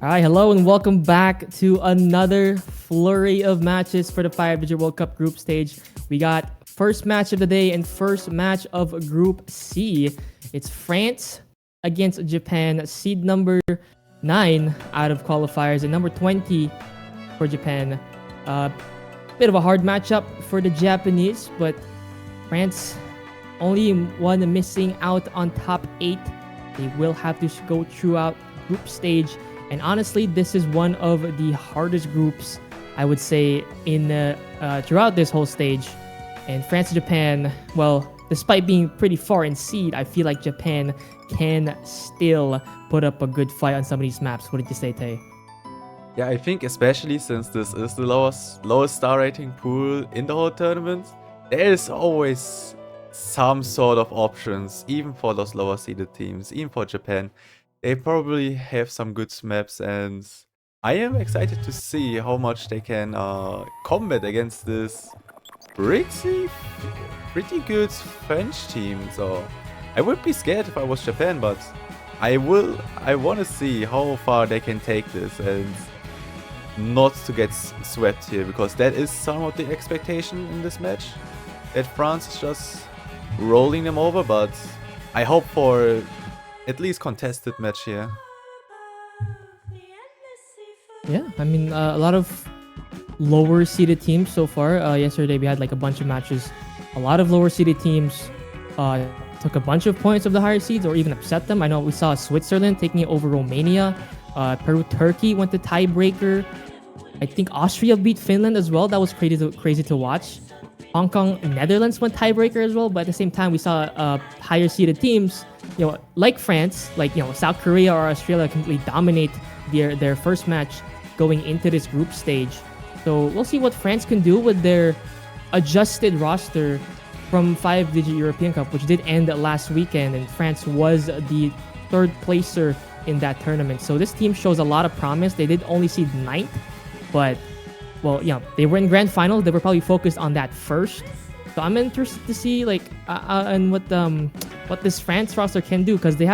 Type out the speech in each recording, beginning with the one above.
All right, hello and welcome back to another flurry of matches for the 5-digit World Cup group stage. We got first match of the day and first match of Group C. It's France against Japan, seed number 9 out of qualifiers and number 20 for Japan. Bit of a hard matchup for the Japanese, but France only one missing out on top 8. They will have to go throughout group stage. And honestly, this is one of the hardest groups, I would say, in throughout this whole stage. And France-Japan, well, despite being pretty far in seed, I feel like Japan can still put up a good fight on some of these maps. What did you say, Tay? Yeah, I think especially since this is the lowest star rating pool in the whole tournament, there is always some sort of options, even for those lower seeded teams, even for Japan. They probably have some good maps, and I am excited to see how much they can combat against this pretty good French team. So I would be scared if I was Japan, but I want to see how far they can take this and not to get swept here, because that is somewhat the expectation in this match, that France is just rolling them over. But I hope for at least contested match here. Yeah, I mean, a lot of lower seeded teams so far. Yesterday we had like a bunch of matches. A lot of lower seeded teams took a bunch of points of the higher seeds or even upset them. I know we saw Switzerland taking it over Romania. Peru, Turkey went to tiebreaker. I think Austria beat Finland as well. That was crazy to watch. Hong Kong, Netherlands went tiebreaker as well. But at the same time, we saw higher seeded teams, like France, like South Korea or Australia, completely dominate their first match going into this group stage. So we'll see what France can do with their adjusted roster from 5-digit European Cup, which did end last weekend, and France was the third placer in that tournament. So this team shows a lot of promise. They did only seed 9th, but they were in grand finals. They were probably focused on that first. So I'm interested to see and what this France roster can do, because they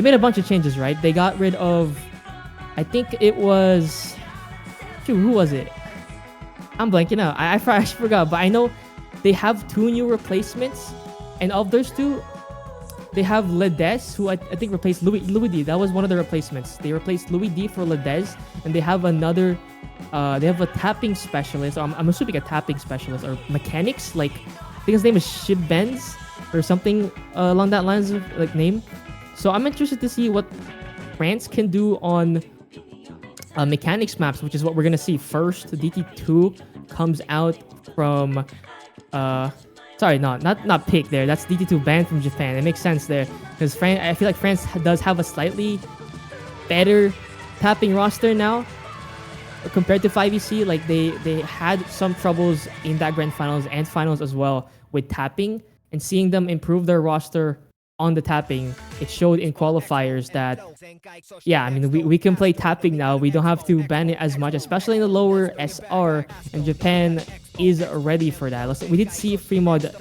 made a bunch of changes, right? They got rid of, I think it was, who was it? I'm blanking out. I forgot, but I know they have 2 new replacements, and of those 2, they have Ledez, who I think replaced Louis D. That was one of the replacements. They replaced Louis D for Ledez, and they have another. They have a tapping specialist. Or I'm assuming a tapping specialist or mechanics. I think his name is Shib Benz or something along that lines of name. So I'm interested to see what France can do on mechanics maps, which is what we're gonna see first. DT2 comes out from. Sorry, not pick there. That's DT2 banned from Japan. It makes sense there, because I feel like France does have a slightly better tapping roster now compared to 5EC. Like they had some troubles in that grand finals and finals as well with tapping, and seeing them improve their roster on the tapping, it showed in qualifiers that we can play tapping now. We don't have to ban it as much, especially in the lower SR, and Japan is ready for that. We did see free mod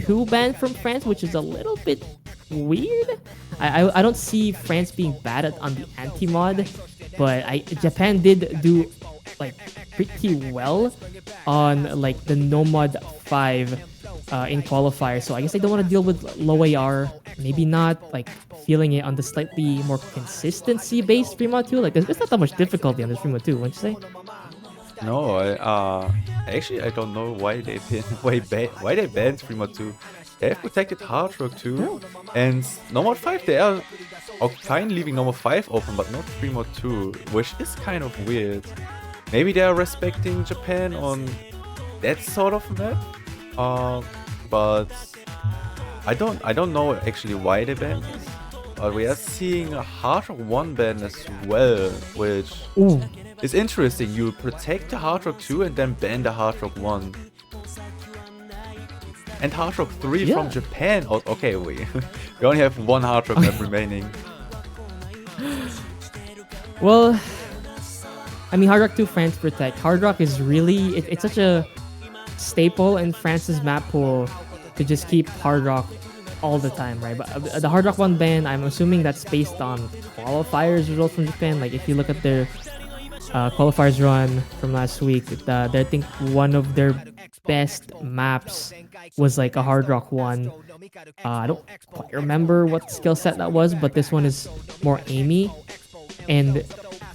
2 banned from France, which is a little bit weird. I don't see France being bad on the anti-mod, but Japan did do pretty well on the no mod 5 in qualifiers. So I guess they don't want to deal with low AR, maybe not feeling it on the slightly more consistency based free mod 2. There's not that much difficulty on this free mod 2, wouldn't you say? No, actually I don't know why they banned free mod 2. They have protected Hard Rock 2 and no mod 5. They are fine leaving no mod 5 open, but not free mod 2, which is kind of weird. Maybe they are respecting Japan on that sort of map, but I don't know actually why they banned this. But we are seeing a Hard Rock 1 ban as well, which is interesting. You protect the Hard Rock 2 and then ban the Hard Rock 1. And Hard Rock 3 from Japan. Oh, okay, we only have 1 Hard Rock map remaining. Well, I mean, Hard Rock 2 France protect. Hard Rock is really it's such a staple in France's map pool to just keep Hard Rock all the time, right? But the Hard Rock 1 ban, I'm assuming that's based on qualifiers results from Japan. Like if you look at their qualifiers run from last week, I think one of their best maps was like a Hard Rock 1. I don't quite remember what skill set that was, but this one is more aimy. And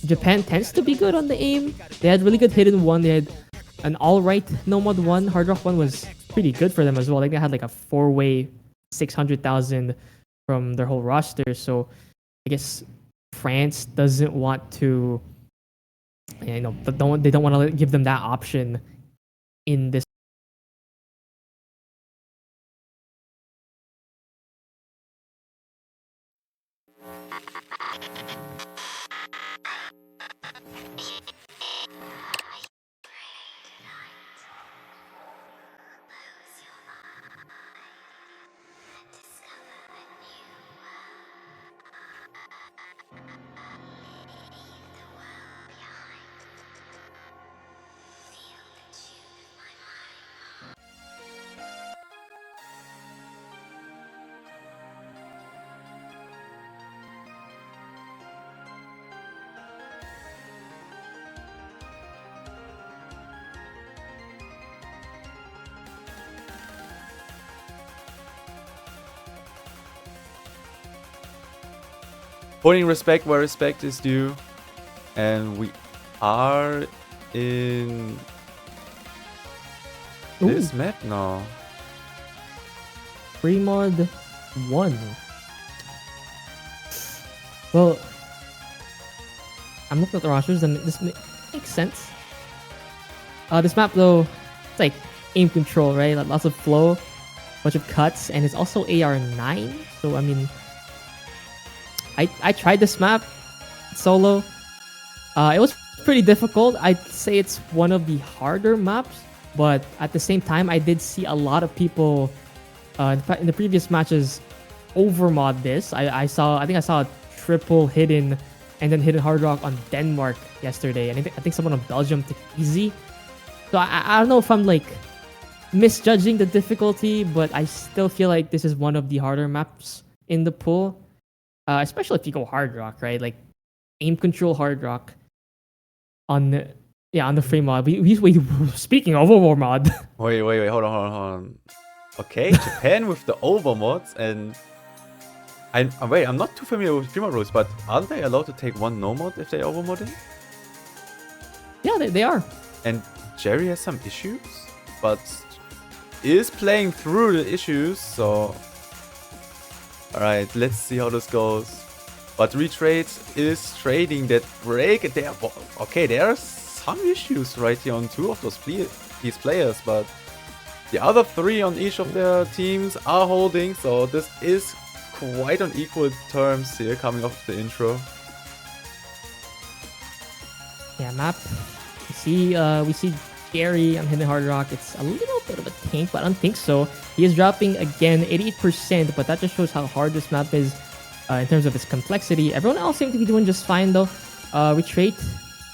Japan tends to be good on the aim. They had really good hidden 1. They had an alright Nomad 1. Hard Rock 1 was pretty good for them as well. I think they had like a 4-way 600,000 from their whole roster. So I guess France doesn't want to, they don't want to give them that option in this. Putting respect where respect is due. And we are in this map now. Free mod 1. Well, I'm looking at the rosters and this makes sense. This map though, it's like aim control, right? Like lots of flow, bunch of cuts, and it's also AR9. So I mean, I tried this map solo. It was pretty difficult. I'd say it's one of the harder maps, but at the same time, I did see a lot of people in the previous matches overmod this. I think I saw a triple hidden and then hidden hard rock on Denmark yesterday, and I think someone on Belgium took easy. So I don't know if I'm like misjudging the difficulty, but I still feel like this is one of the harder maps in the pool. Especially if you go hard rock, right? Like aim control hard rock on the free mod. Speaking of overmod mod. Wait, hold on. Okay, Japan with the overmods, and I'm not too familiar with free mod rules, but aren't they allowed to take one no mod if they overmodding? Yeah, they are. And Jerry has some issues, but is playing through the issues, so alright, let's see how this goes. But Retrade is trading that break. There are some issues right here on two of these players, but the other three on each of their teams are holding, so this is quite on equal terms here coming off the intro. Yeah, map. We see Gary on Hidden Hard Rock. It's a little bit of a tank, but I don't think so. He is dropping again 88%, but that just shows how hard this map is in terms of its complexity. Everyone else seems to be doing just fine though. Retreat.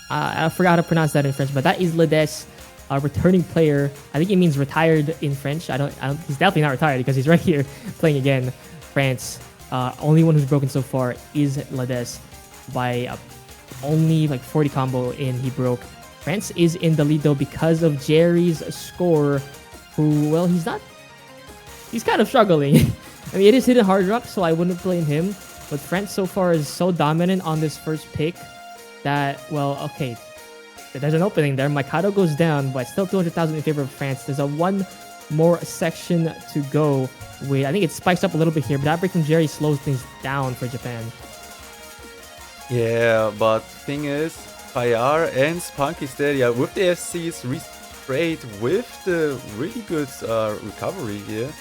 I forgot how to pronounce that in French, but that is Ledes, a returning player. I think it means retired in French. He's definitely not retired because he's right here playing again. France. Only one who's broken so far is Ledes by only like 40 combo in. He broke. France is in the lead though because of Jerry's score, who, well, he's kind of struggling. I mean, it is Hidden Hard Rock, so I wouldn't blame him. But France so far is so dominant on this first pick that, well, okay, there's an opening there. Mikado goes down, but still 200,000 in favor of France. There's a one more section to go with. I think it spikes up a little bit here, but that break from Jerry slows things down for Japan. Yeah, but thing is, Fire and Spunky Stadia with the FCs restrayed with the really good recovery here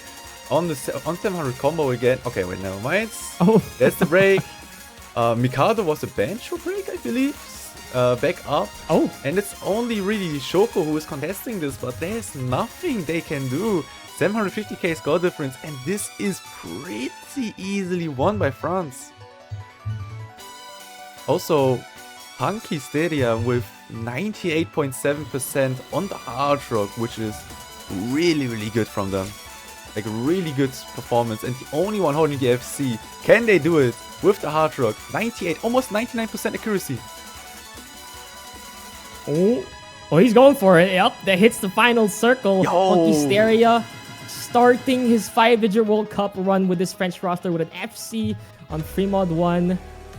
on the 700 combo again. Okay, wait, never mind. Oh, that's the break. Mikado was a banjo break, I believe. Back up. Oh, and it's only really Shoko who is contesting this, but there's nothing they can do. 750k score difference, and this is pretty easily won by France. Also, Punky Stadia with 98.7% on the hard rock, which is really, really good from them. Like a really good performance, and the only one holding the FC. Can they do it with the hard rock? 98, almost 99% accuracy. Oh, he's going for it. Yep, that hits the final circle. Funkysteria starting his 5-digit World Cup run with this French roster with an FC on free mod 1.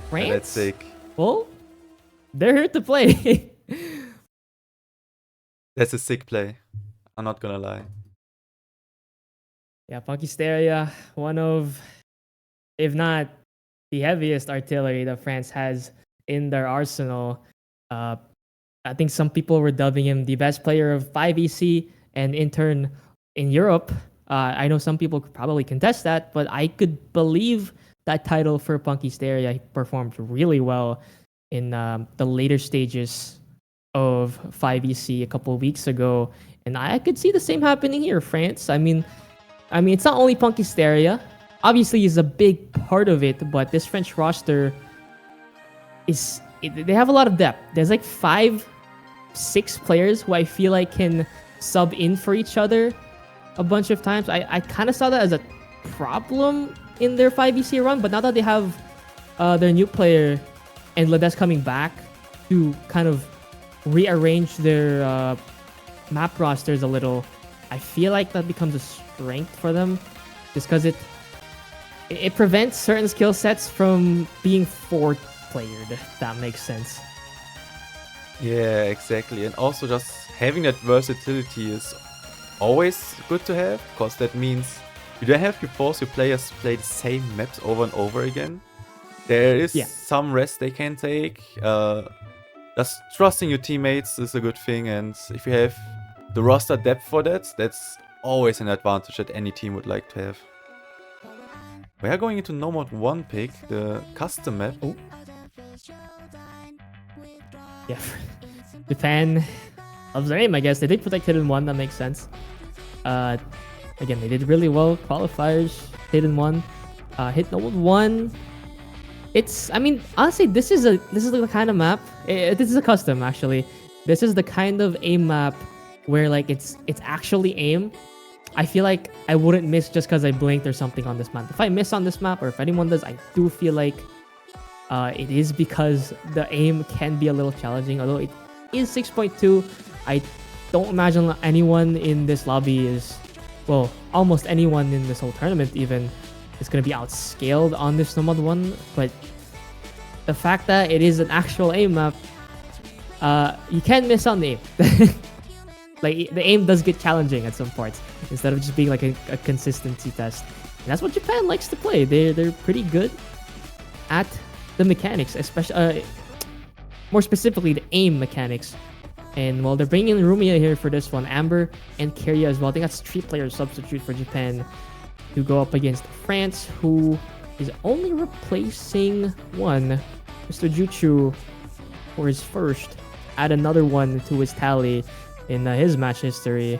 France? Yeah, that's sick. Well, they're here to play. That's a sick play. I'm not gonna lie. Yeah, Funkysteria, one of, if not the heaviest artillery that France has in their arsenal. I think some people were dubbing him the best player of 5EC and in turn in Europe. I know some people could probably contest that, but I could believe that title for Funkysteria. He performed really well in the later stages of 5EC a couple of weeks ago, and I could see the same happening here, France. I mean, it's not only Funkysteria. Obviously, he's a big part of it, but this French roster they have a lot of depth. There's like 5-6 players who I feel like can sub in for each other a bunch of times. I kind of saw that as a problem in their 5EC run, but now that they have their new player and Ledes coming back to kind of rearrange their map rosters a little, I feel like that becomes a strength for them, just because it prevents certain skill sets from being four-playered, if that makes sense. Yeah, exactly. And also just having that versatility is always good to have, because that means you don't have to force your players to play the same maps over and over again. There is some rest they can take. Just trusting your teammates is a good thing, and if you have the roster depth for that, that's always an advantage that any team would like to have. We are going into No Mod 1 pick, the custom map. Oh. Yeah, Japan loves their aim, I guess. They did protect Hidden 1, that makes sense. Again, they did really well. Qualifiers, Hidden 1. Hit No Mod 1. I mean, honestly, this is the kind of map. This is a custom, actually. This is the kind of aim map where like it's actually aim. I feel like I wouldn't miss just because I blinked or something on this map. If I miss on this map, or if anyone does, I do feel like it is because the aim can be a little challenging. Although it is 6.2, I don't imagine anyone in this lobby is, well, almost anyone in this whole tournament even, is going to be outscaled on this No Mod 1. But the fact that it is an actual aim map, you can't miss on the aim. Like, the aim does get challenging at some parts, instead of just being like a consistency test. And that's what Japan likes to play. They're pretty good at the mechanics, especially more specifically the aim mechanics. And well, they're bringing in Rumia here for this one, Amber and Keria as well. I think that's 3-player substitute for Japan to go up against France, who is only replacing one, Mr. Juchu, for his first. Add another one to his tally in his match history.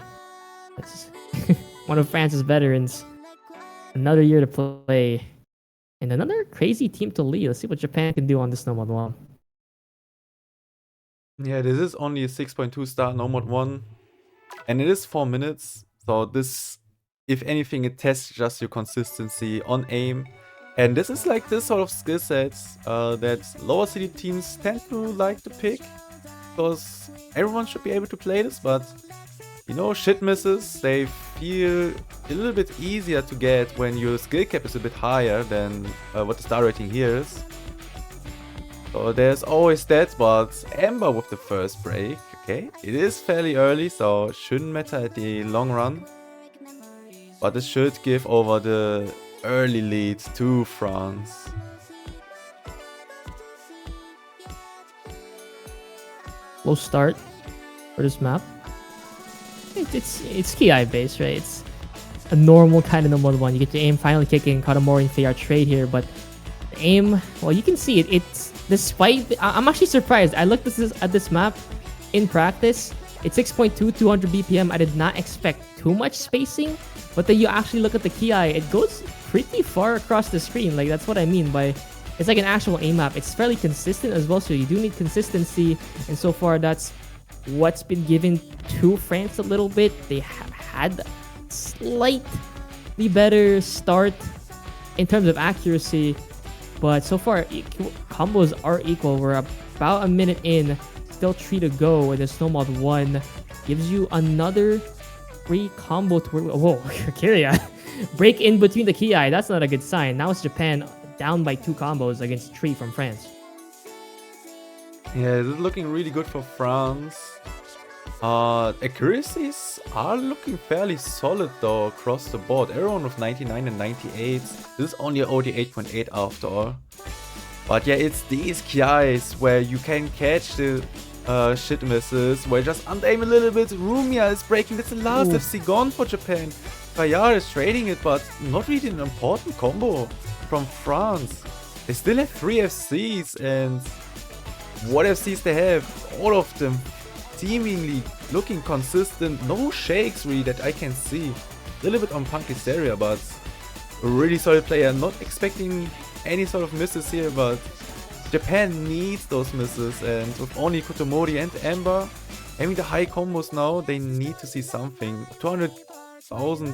That's one of France's veterans. Another year to play. And another crazy team to lead. Let's see what Japan can do on this No Mod 1. Yeah, this is only a 6.2 star No Mod 1. And it is 4 minutes. So this, if anything, it tests just your consistency on aim. And this is like this sort of skill sets that lower seeded teams tend to like to pick, because everyone should be able to play this, but you know, shit misses, they feel a little bit easier to get when your skill cap is a bit higher than what the star rating here is. So there's always that, but Amber with the first break. Okay, it is fairly early, so it shouldn't matter at the long run. But it should give over the early lead to France. Low start for this map. It's Ki based, right? It's a normal kind of No Mod 1. You get your aim finally kicking, Katamori and Fayar trade here, but the aim, well, you can see it. It's despite I'm actually surprised. I looked at this map in practice. It's 6.2, 200 BPM. I did not expect too much spacing, but then you actually look at the Ki, it goes pretty far across the screen. Like, that's what I mean by it's like an actual aim map. It's fairly consistent as well, so you do need consistency, and so far that's what's been given to France a little bit. They have had slight slightly better start in terms of accuracy, but so far combos are equal. We're about a minute in, still 3 to go with the snow mod 1. Gives you another free combo to whoa, Kyria. Break in between the Ki. That's not a good sign. Now it's Japan down by 2 combos against 3 from France. Yeah, this is looking really good for France. Accuracies are looking fairly solid though across the board. Everyone with 99 and 98. This is only a OD 8.8 after all. But yeah, it's these KIs where you can catch the shit misses, where you just unaim a little bit. Rumia is breaking. That's the last FC gone for Japan. Bayard is trading it, but not really an important combo from France. They still have 3 FCs, and what FCs they have, all of them seemingly looking consistent. No shakes really that I can see. A little bit on Punkysteria, but a really solid player. Not expecting any sort of misses here, but Japan needs those misses, and with only Kotomori and Amber having the high combos now, they need to see something. 200,000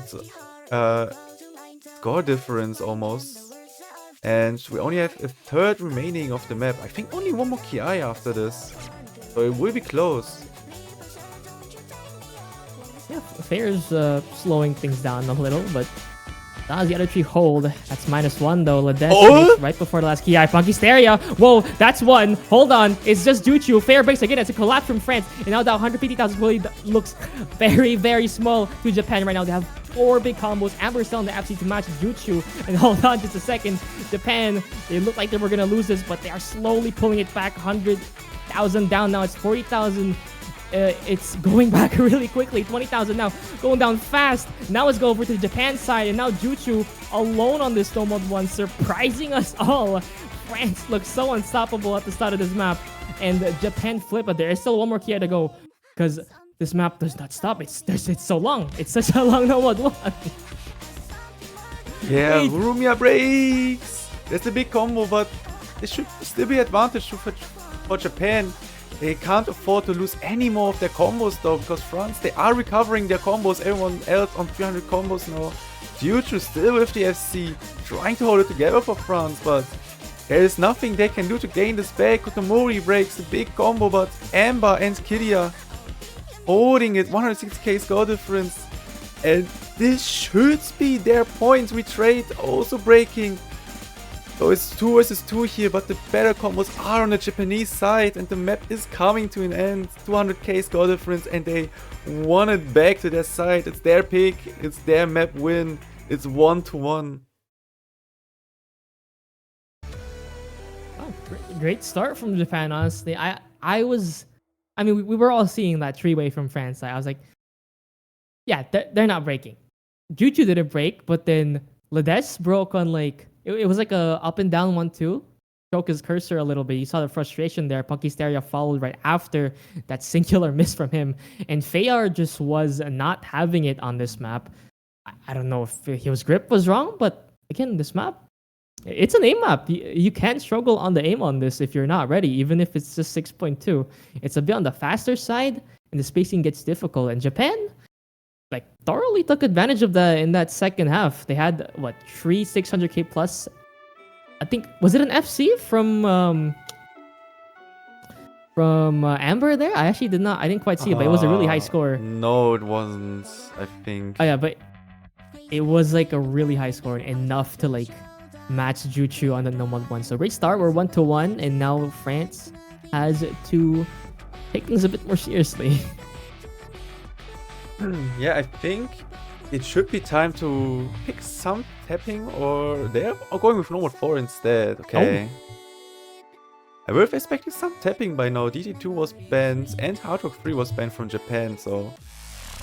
score difference almost. And we only have a third remaining of the map. I think only one more Ki after this. So it will be close. Yeah, Fair's slowing things down a little, but as the other 3 hold, that's -1 though. Innovaderz right before the last Ki. Punkysteria. Whoa, that's 1. Hold on. It's just Juchu. Fair breaks again. It's a collapse from France. And now that 150,000 really looks very, very small to Japan right now. They have 4 big combos. Amber still in the FC to match Juchu. And hold on just a second. Japan, they look like they were going to lose this, but they are slowly pulling it back. 100,000 down now. It's 40,000. It's going back really quickly. 20,000 now, going down fast. Now let's go over to the Japan side, and now Juchu alone on this snow mode 1, surprising us all. France looks so unstoppable at the start of this map, and Japan flip, but there is still 1 more Kia to go, because this map does not stop. It's so long. It's such a long snow mode 1. Yeah, Rumia breaks. That's a big combo, but it should still be advantage for Japan. They can't afford to lose any more of their combos though, because France, they are recovering their combos. Everyone else on 300 combos now. Juju still with the FC, trying to hold it together for France, but there is nothing they can do to gain this back. Kotomori breaks a big combo, but Amber and Kyria holding it, 160k score difference. And this should be their points. We trade also breaking. So it's 2 versus 2 here, but the better combos are on the Japanese side, and the map is coming to an end. 200k score difference, and they won it back to their side. It's their pick, it's their map win. It's 1-1. Oh, great start from Japan, honestly. I mean, we were all seeing that 3-way from France. I was like, yeah, they're not breaking. Juju didn't break, but then Innovaderz broke on like, it was like a up and down 1-2. Broke his cursor a little bit. You saw the frustration there. Punkysteria followed right after that singular miss from him. And Fayar just was not having it on this map. I don't know if his grip was wrong, but again, this map, it's an aim map. You can struggle on the aim on this if you're not ready, even if it's just 6.2. It's a bit on the faster side, and the spacing gets difficult. And Japan, like, thoroughly took advantage of that in that second half. They had, what, 3 600k plus? I think, was it an FC from Amber there? I actually didn't quite see it, but it was a really high score. No, it wasn't, I think. Oh yeah, but it was like a really high score, enough to like match Juchu on the normal 1. So great start, we're 1-1, and now France has to take things a bit more seriously. Yeah, I think it should be time to pick some tapping, or they're going with normal 4 instead. Okay. I would have expected some tapping by now. DT2 was banned and Hard Rock 3 was banned from Japan, so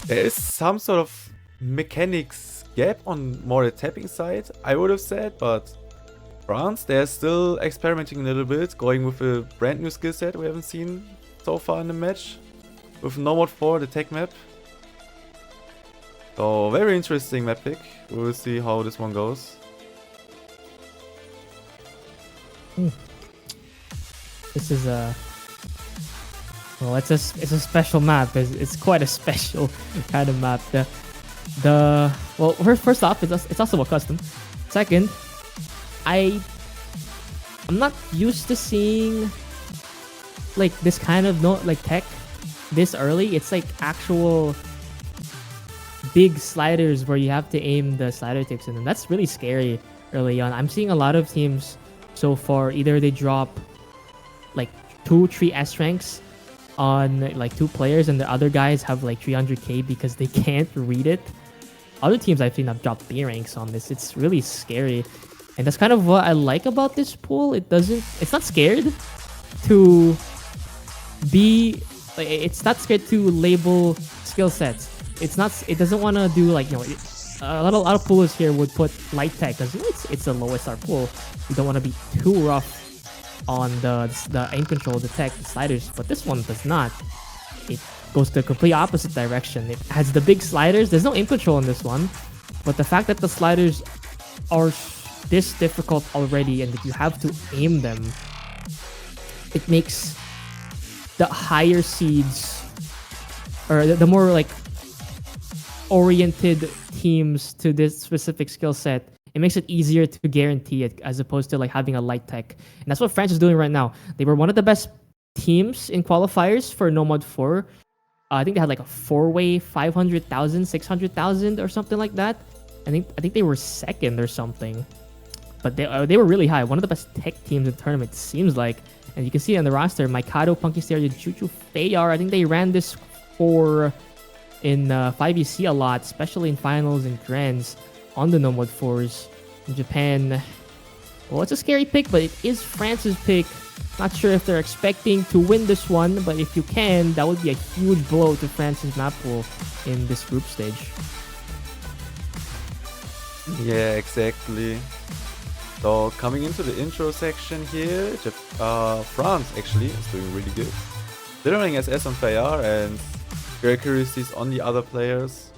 there is some sort of mechanics gap on more the tapping side, I would have said, but France, they're still experimenting a little bit, going with a brand new skill set we haven't seen so far in the match, with No Mod 4, the tech map. So, very interesting map pick. We will see how this one goes. This is a... Well, it's a special map. It's quite a special kind of map. First off, it's also a custom. Second, I'm not used to seeing like this kind of tech this early. It's like actual big sliders where you have to aim the slider tips in them. That's really scary early on. I'm seeing a lot of teams so far, either they drop like 2-3 S ranks on like 2 players and the other guys have like 300k because they can't read it. Other teams I've seen have dropped B ranks on this. It's really scary. And that's kind of what I like about this pool. It's not scared to be like, it's not scared to label skill sets. It doesn't want to do like, a lot of pools here would put light tech because it's the lowest R pool. You don't want to be too rough on the aim control, the tech, the sliders, but this one does not. It goes the complete opposite direction. It has the big sliders. There's no aim control in this one, but the fact that the sliders are this difficult already and that you have to aim them, it makes the higher seeds or the more like oriented teams to this specific skill set, it makes it easier to guarantee it as opposed to like having a light tech. And that's what France is doing right now. They were one of the best teams in qualifiers for No Mod 4. I think they had like a 4-way 500,000, 600,000 or something like that. I think they were second or something. But they were really high. One of the best tech teams in the tournament, it seems like. And you can see on the roster, Mikado, Punky Stereo, Chuchu, Fayar. I think they ran this for in 5EC a lot, especially in finals and grands on the No Mod 4s. In Japan, well, it's a scary pick, but it is France's pick. Not sure if they're expecting to win this one, but if you can, that would be a huge blow to France's map pool in this group stage. Yeah, exactly. So coming into the intro section here, France actually is doing really good. Delivering SS on Fayar and great accuracies on the other players.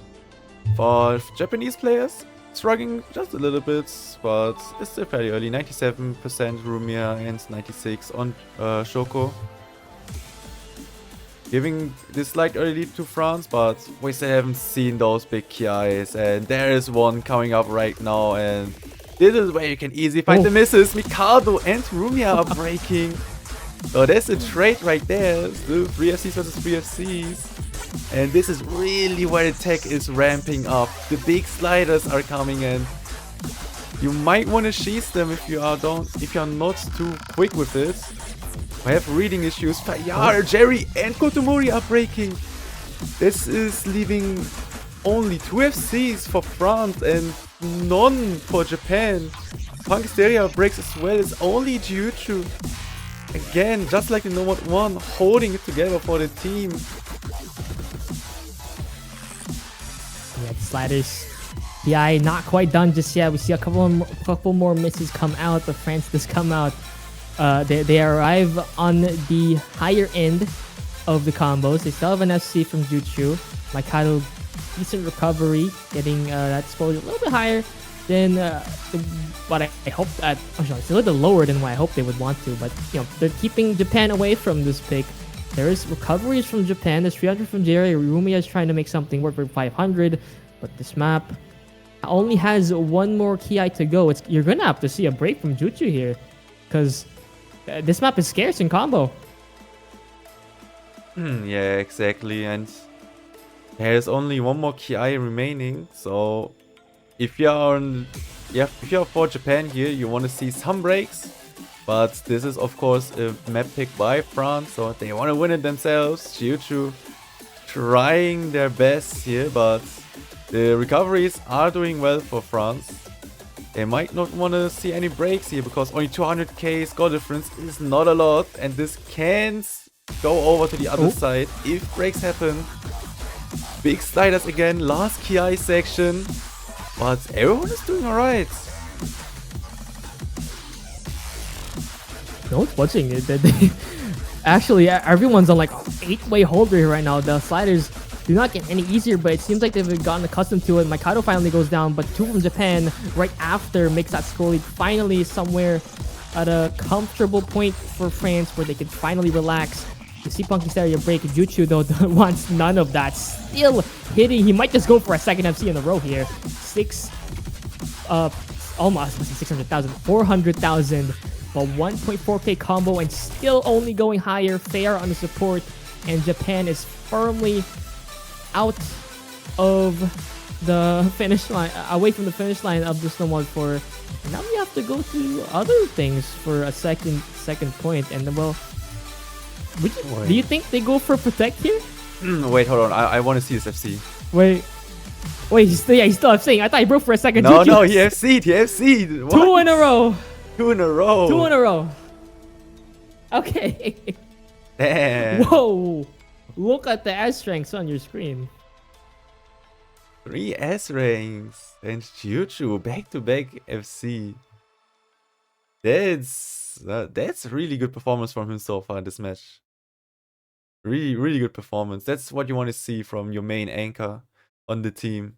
For Japanese players, struggling just a little bit, but it's still fairly early. 97% Rumia and 96 on Shoko. Giving this slight early lead to France, but we still haven't seen those big KIs. And there is one coming up right now, and this is where you can easily find the misses. Mikado and Rumia are breaking. So there's a trade right there. Still 3 FCs versus 3 FCs. And this is really where the tech is ramping up. The big sliders are coming in. You might want to sheath them if you are not too quick with it. I have reading issues. Fayar, Jerry, and Kotomori are breaking. This is leaving only 2 FCs for France and none for Japan. Punk Stereo breaks as well as only Jiuchu. Again, just like in No Mod 1, holding it together for the team. Yeah, the sliders. PI not quite done just yet. We see a couple more misses come out, but France does come out. They arrive on the higher end of the combos. They still have an FC from Jutsu. Mikado, decent recovery, getting that exposure a little bit higher than what I hope. It's a little bit lower than what I hope they would want to, but they're keeping Japan away from this pick. There is recoveries from Japan. There's 300 from Jerry. Rumia is trying to make something work for 500, but this map only has one more Ki to go. You're gonna have to see a break from Jutsu here, because this map is scarce in combo. Yeah, exactly. And there's only one more Ki remaining. So if you're for Japan here, you want to see some breaks. But this is of course a map pick by France, so they want to win it themselves. Jiuchu trying their best here, but the recoveries are doing well for France. They might not want to see any breaks here because only 200k score difference is not a lot, and this can go over to the other side if breaks happen. Big sliders again, last Ki section, but everyone is doing alright. No one's watching it. Actually, everyone's on like 8-way holder here right now. The sliders do not get any easier, but it seems like they've gotten accustomed to it. Mikado finally goes down, but 2 from Japan right after makes that score lead finally somewhere at a comfortable point for France where they can finally relax You see Punky Stereo break. Jutsu, though, wants none of that. Still hitting. He might just go for a second FC in a row here. Almost 600,000, 400,000, but 1.4k combo and still only going higher. Fair on the support, and Japan is firmly out of the finish line, away from the finish line of the Snowball 4. Now we have to go to other things for a second point. And well, do you think they go for protect here? Wait, hold on. I want to see this FC. Wait, he's still FCing. I thought he broke for a second. No, he FC'd. He FC'd. What? 2 in a row. 2 in a row. 2 in a row. Okay. Damn. Whoa. Look at the S ranks on your screen. 3 S ranks and Jutsu back-to-back FC. That's really good performance from him so far in this match. Really good performance. That's what you want to see from your main anchor on the team.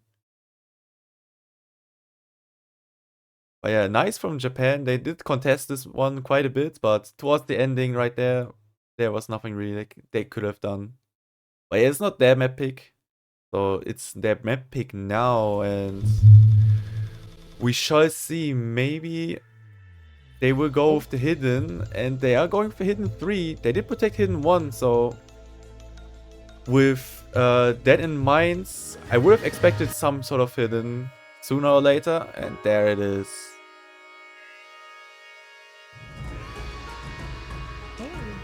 But yeah, nice from Japan. They did contest this one quite a bit, but towards the ending right there was nothing really they could have done. But yeah, it's not their map pick. So it's their map pick now, and we shall see. Maybe they will go with the hidden, and they are going for hidden 3. They did protect hidden 1, so with that in mind, I would have expected some sort of hidden sooner or later, and there it is.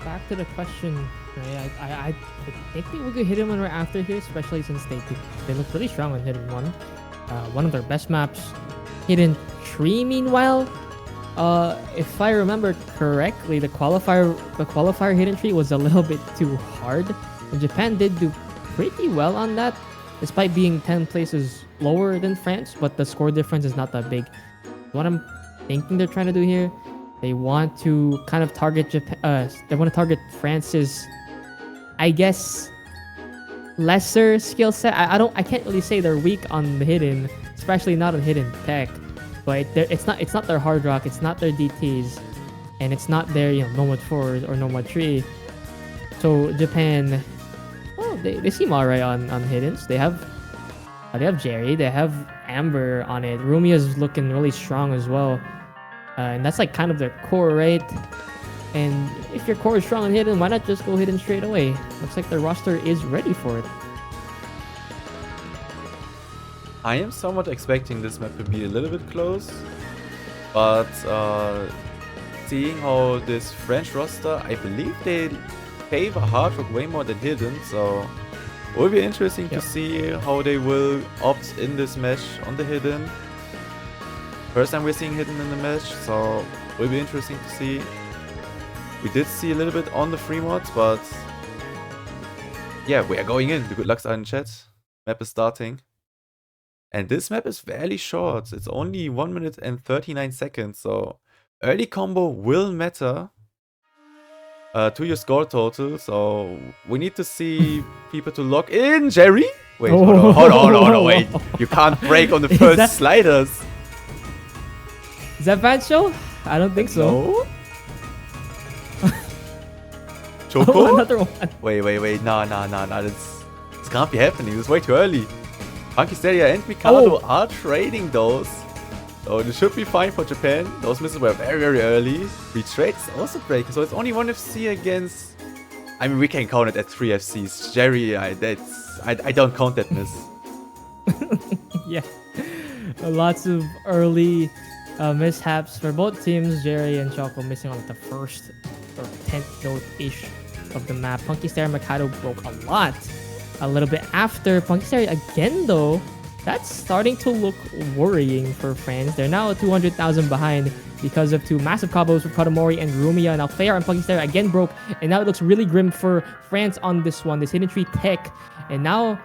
Back to the question, right? I think we could hit him when we're after here, especially since they look really strong on hidden 1. One of their best maps. Hidden 3, meanwhile, if I remember correctly, the qualifier hidden 3 was a little bit too hard. And Japan did do pretty well on that, despite being 10 places lower than France, but the score difference is not that big. What I'm thinking they're trying to do here, they want to kind of target Japan. They want to target France's, I guess, lesser skill set. I can't really say they're weak on the hidden, especially not on hidden tech. But it's not their hard rock, it's not their DTs, and it's not their Nomad 4 or Nomad 3. So Japan, well, they seem alright on hiddens. They have Jerry, they have Amber on it. Rumia's looking really strong as well. And that's like kind of their core, right? And if your core is strong on hidden, why not just go hidden straight away? Looks like their roster is ready for it. I am somewhat expecting this map to be a little bit close, but seeing how this French roster, I believe they favor hard rock way more than hidden, so it will be interesting to see how they will opt in this match on the hidden. First time we're seeing hidden in the match, so it will be interesting to see. We did see a little bit on the free mods, but yeah, we are going in. The good lucks are in chat. Map is starting. And this map is fairly short. It's only 1 minute and 39 seconds, so early combo will matter to your score total. So we need to see people to lock in. Jerry? Wait, hold on, wait. You can't break on the first sliders. Is that bad show? I don't think so. No? Choco? Oh, another one. Wait. Nah. This can't be happening. It's way too early. Punky Stereo and Mikado are trading those. So this should be fine for Japan. Those misses were very early. Free trades also breaking. So it's only 1 FC against... I mean, we can count it at 3 FCs. Jerry, I don't count that miss. Yeah. Lots of early mishaps for both teams. Jerry and Choco missing on the first or 10th node-ish of the map. Punky Stereo and Mikado broke a lot. A little bit after. Punky Stereo again, though. That's starting to look worrying for France. They're now 200,000 behind because of 2 massive combos with Katamori and Rumia. Now Fair and Punky Stereo again broke, and now it looks really grim for France on this one. This hidden tree tech, and now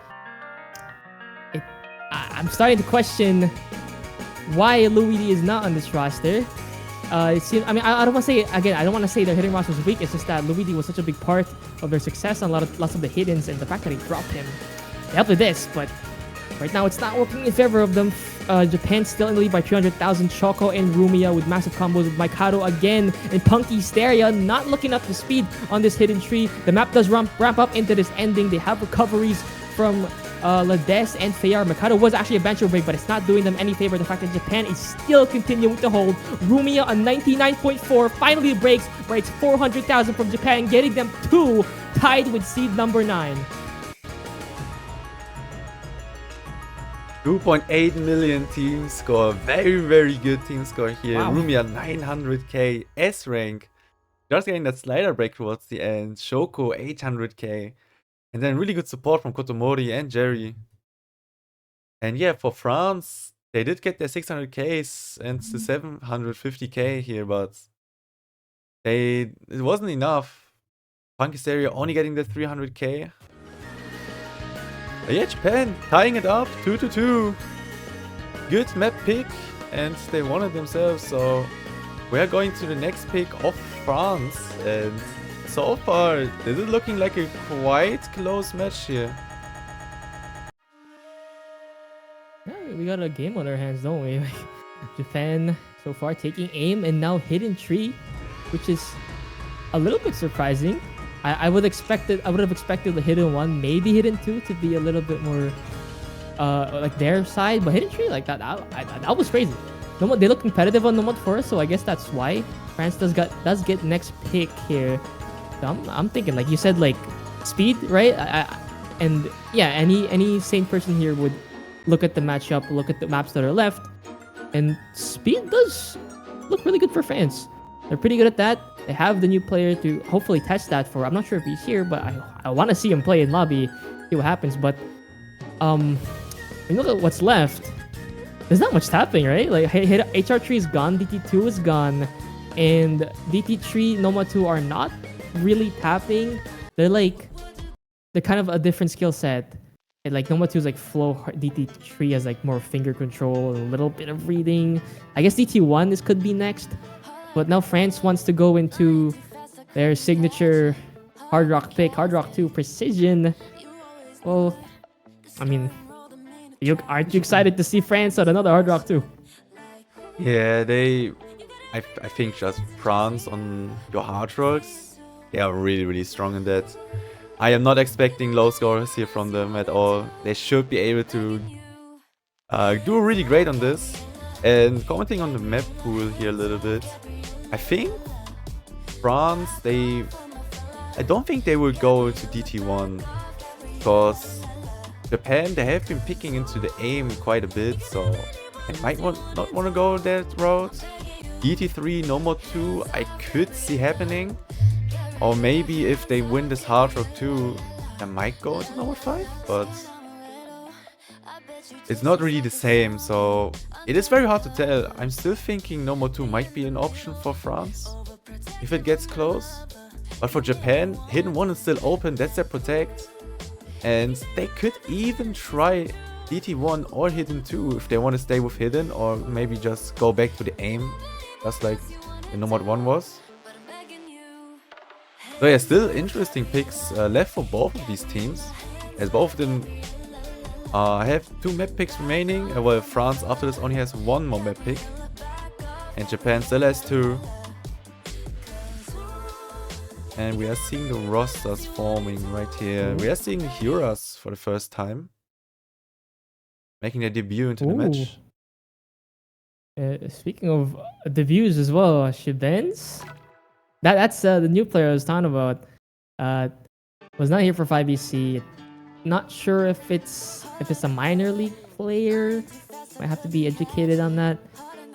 I'm starting to question why Luigi is not on this roster. It seems, I mean, I don't want to say again. I don't want to say their hitting roster was weak. It's just that Luigi was such a big part of their success on lots of the hiddens, and the fact that they dropped him, they helped with this. But right now, it's not working in favor of them. Japan still in the lead by 300,000. Choco and Rumia with massive combos with Mikado again. And Punky Hysteria not looking up the speed on this hidden tree. The map does ramp up into this ending. They have recoveries from Lades and Fayar. Mikado was actually a Bancho break, but it's not doing them any favor. The fact that Japan is still continuing to hold. Rumia on 99.4 finally breaks, but it's 400,000 from Japan, getting them 2, tied with seed number 9. 2.8 million team score. Very, very good team score here. Wow. Rumia 900k S rank. Just getting that slider break towards the end. Shoko 800k. And then really good support from Kotomori and Jerry. And yeah, for France, they did get their 600ks and the 750k here, but it wasn't enough. Punky Stereo only getting the 300k. But yeah, Japan tying it up 2-2. Good map pick, and they won it themselves. So we're going to the next pick of France, and so far this is looking like a quite close match here. Yeah, we got a game on our hands, don't we? Japan so far taking aim and now hidden tree, which is a little bit surprising. I would have expected the hidden 1, maybe hidden 2 to be a little bit more like their side, but hidden tree like that was crazy. They look competitive on Nomad 4, so I guess that's why France does get next pick here. So I'm thinking, like you said, like speed, right? And yeah, any sane person here would look at the matchup, look at the maps that are left, and speed does look really good for France. They're pretty good at that. They have the new player to hopefully test that for. I'm not sure if he's here, but I want to see him play in lobby, see what happens. But you look at what's left. There's not much tapping, right? Like HR3 is gone, DT2 is gone, and DT3, Noma 2 are not really tapping. They're kind of a different skill set. And like Noma 2 is like flow, DT3 has like more finger control, a little bit of reading. I guess DT1 could be next. But now France wants to go into their signature Hard Rock pick, Hard Rock 2 Precision. Well, I mean, aren't you excited to see France on another Hard Rock 2? Yeah, I think just France on your Hard Rocks, they are really, really strong in that. I am not expecting low scores here from them at all. They should be able to do really great on this. And commenting on the map pool here a little bit, I think France, I don't think they will go to DT1, because Japan, they have been picking into the aim quite a bit, so they might not want to go that route. DT3, Nomad 2, I could see happening. Or maybe if they win this Hard Rock 2, they might go into Nomad 5, but it's not really the same, so it is very hard to tell. I'm still thinking Nomad 2 might be an option for France if it gets close. But for Japan, Hidden 1 is still open, that's their protect. And they could even try DT1 or Hidden 2 if they want to stay with Hidden, or maybe just go back to the aim, just like the Nomad 1 was. So yeah, still interesting picks left for both of these teams, as both of them have 2 map picks remaining. Well, France after this only has 1 more map pick, and Japan still has 2. And we are seeing the rosters forming right here. We are seeing the Huras for the first time, making their debut into the match. Speaking of debuts as well, Shibens. That's the new player I was talking about. Was not here for 5BC. Not sure if it's a minor league player. Might have to be educated on that.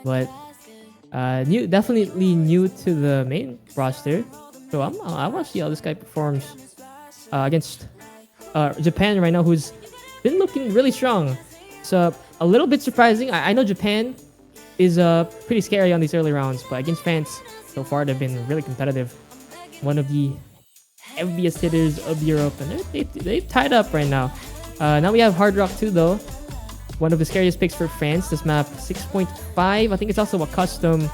But definitely new to the main roster. So I want to see how this guy performs against Japan right now, who's been looking really strong. So a little bit surprising. I know Japan is pretty scary on these early rounds, but against France so far they've been really competitive. One of the heaviest hitters of Europe, and they've tied up right now. Now we have Hard Rock 2 though. One of the scariest picks for France. This map 6.5. I think it's also a custom.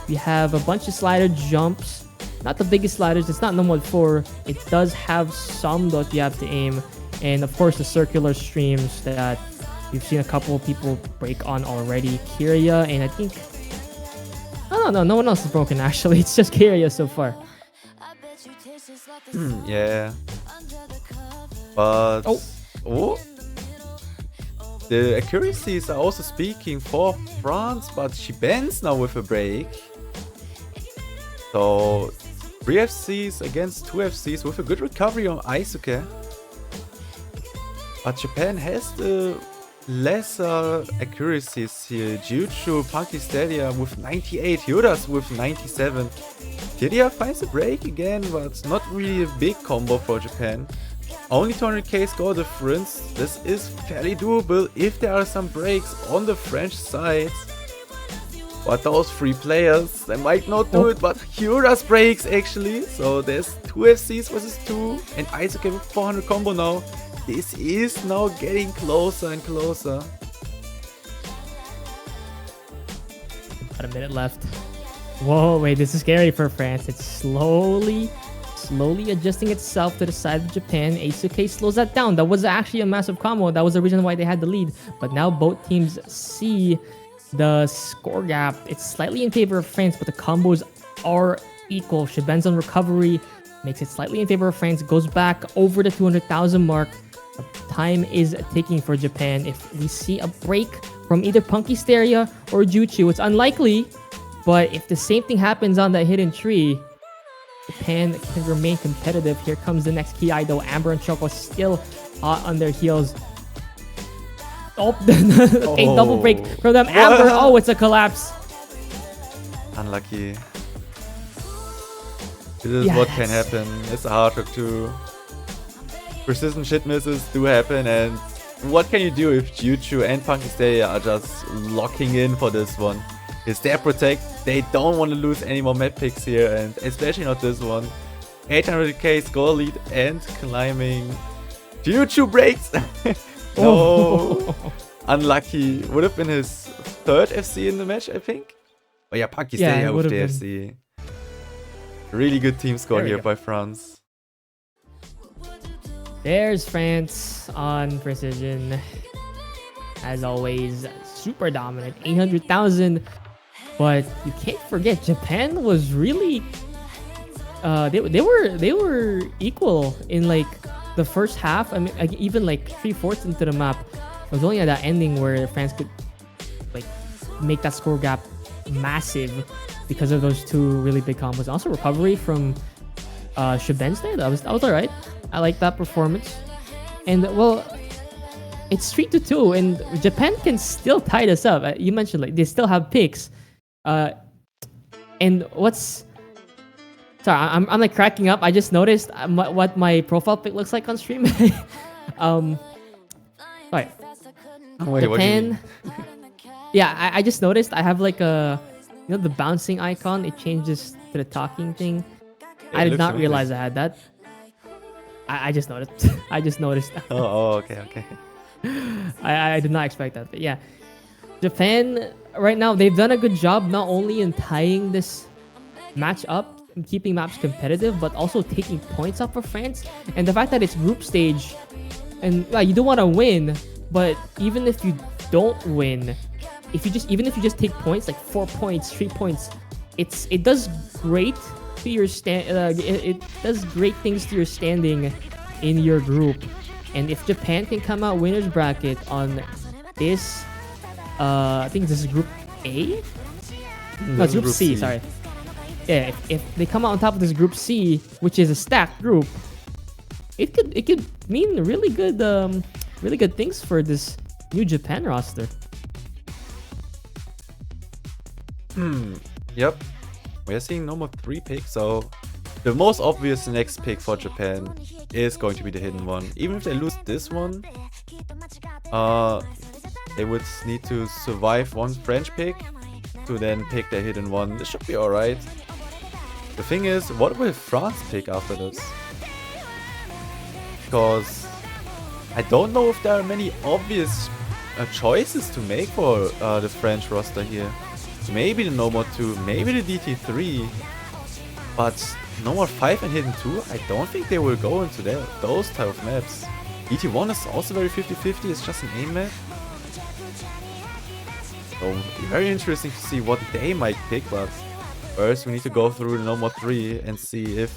We have a bunch of slider jumps. Not the biggest sliders. It's not Nomad 4. It does have some that you have to aim. And of course the circular streams that We've seen a couple of people break on already. Kiria, and I think... Oh, no one else is broken actually. It's just Kiria so far. Yeah. But... Oh! The accuracies are also speaking for France, but she bends now with a break. So, 3 FCs against 2 FCs with a good recovery on Aisuke. But Japan has the lesser accuracies here. Juju, Punky Stadia with 98, Hyuras with 97. Kiria finds a break again, but not really a big combo for Japan. Only 200k score difference. This is fairly doable if there are some breaks on the French side. But those 3 players, they might not do it, but Hyuras breaks actually. So there's 2 FCs versus 2 and Aisuke with 400 combo now. This is now getting closer and closer. About a minute left. Whoa, wait, this is scary for France. It's slowly adjusting itself to the side of Japan. Aisuke slows that down. That was actually a massive combo. That was the reason why they had the lead. But now both teams see the score gap. It's slightly in favor of France, but the combos are equal. Shiben's on recovery makes it slightly in favor of France. Goes back over the 200,000 mark. Time is ticking for Japan. If we see a break from either Punky Steria or Juchu, it's unlikely. But if the same thing happens on that hidden tree, Japan can remain competitive. Here comes the next key eye though. Amber and Choco still hot on their heels. Oh, a double break from them. Amber, oh, it's a collapse. Unlucky. This is what can happen. It's a hard rock too. Persistent shit misses do happen, and what can you do if Juju and Punky Stadia are just locking in for this one? It's their protect. They don't want to lose any more map picks here, and especially not this one. 800k score lead and climbing. Juju breaks! No! Unlucky. Would have been his 3rd FC in the match, I think. Oh yeah, Punky Stadia with the FC. Really good team score here by France. There's France on precision. As always, super dominant. 800,000. But you can't forget, Japan was really... They were equal in like the first half. I mean, even like 3/4 into the map. It was only at that ending where France could like make that score gap massive because of those 2 really big combos. Also recovery from Shiben's there. That was alright. I like that performance. And well, it's 3-2, and Japan can still tie this up. You mentioned like they still have picks. And what's... Sorry, I'm like cracking up. I just noticed what my profile pic looks like on stream. Sorry. Wait, Japan. Yeah, I just noticed I have like a... You know the bouncing icon? It changes to the talking thing. I did not realize I had that. I just noticed. I just noticed. Okay. I did not expect that, but yeah. Japan, right now, they've done a good job not only in tying this match up and keeping maps competitive, but also taking points up for France. And the fact that it's group stage, and you do want to win, but even if you don't win, even if you just take points, like 4 points, 3 points, it does great to your it does great things to your standing in your group. And if Japan can come out winners bracket on this, I think this is Group A. No, it's Group C. Sorry. Yeah, if they come out on top of this Group C, which is a stacked group, it could mean really good things for this new Japan roster. Yep. We are seeing no more 3 picks, so the most obvious next pick for Japan is going to be the hidden one. Even if they lose this one, they would need to survive 1 French pick to then pick the hidden one. This should be alright. The thing is, what will France pick after this? Because I don't know if there are many obvious choices to make for the French roster here. Maybe the No More 2, maybe the DT3, but No More 5 and Hidden 2, I don't think they will go into those type of maps. DT1 is also very 50-50, it's just an aim map. So very interesting to see what they might pick, but first we need to go through the normal 3 and see if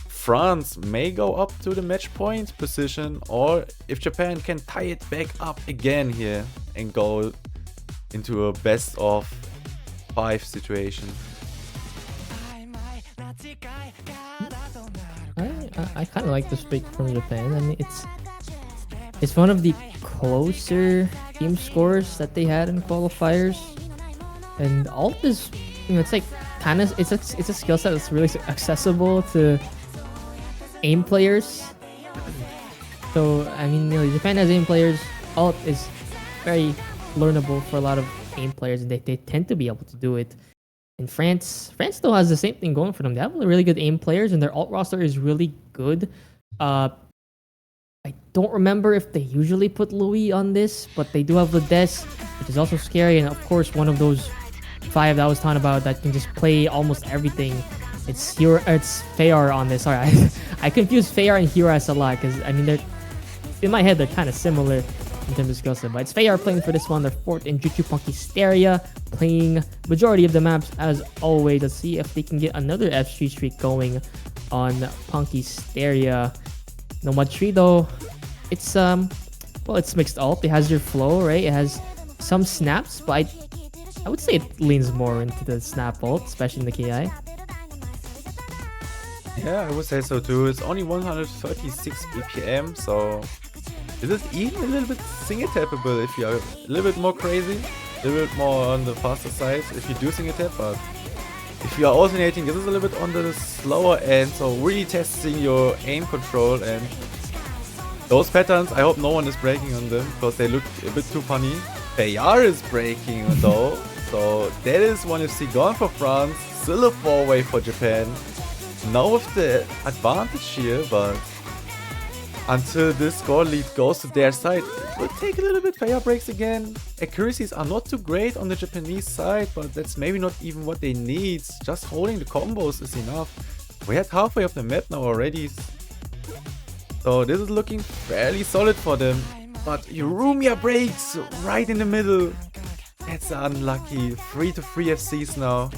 France may go up to the match point position or if Japan can tie it back up again here and go into a best of 5 situation. I kind of like this pick from Japan. I mean, it's one of the closer team scores that they had in qualifiers, and all this, it's like kind of it's a skill set that's really accessible to aim players. So I mean, Japan has aim players. Alt is very learnable for a lot of aim players, and they tend to be able to do it. In France still has the same thing going for them. They have really good aim players, and their alt roster is really good. I don't remember if they usually put Louis on this, but they do have Innovaderz, which is also scary, and of course one of those 5 that I was talking about that can just play almost everything. It's Fayar on this. Sorry, I confuse Fayar and Hiras a lot because I mean they're in my head they're kind of similar in terms of skill set. But it's Fayar playing for this one. They're 4th in Jutsu Punkysteria, playing majority of the maps as always. Let's see if they can get another F3 streak going on Punkysteria. No Mud Tree though. It's well, it's mixed alt. It has your flow, right? It has some snaps, but I would say it leans more into the snap ult, especially in the KI. Yeah, I would say so too. It's only 136 BPM, so is it even a little bit single tappable if you're a little bit more crazy, a little bit more on the faster side if you do single tap, but if you are alternating, this is a little bit on the slower end, so really testing your aim control, and those patterns, I hope no one is breaking on them because they look a bit too funny. Fayar is breaking though, so that is 1FC gone for France, still a 4-way for Japan. Now with the advantage here, but until this score lead goes to their side, it will take a little bit. Fayar breaks again. Accuracies are not too great on the Japanese side, but that's maybe not even what they need. Just holding the combos is enough. We're at halfway of the map now already, so this is looking fairly solid for them. But Urumia breaks right in the middle. That's unlucky. 3-3 FCs now.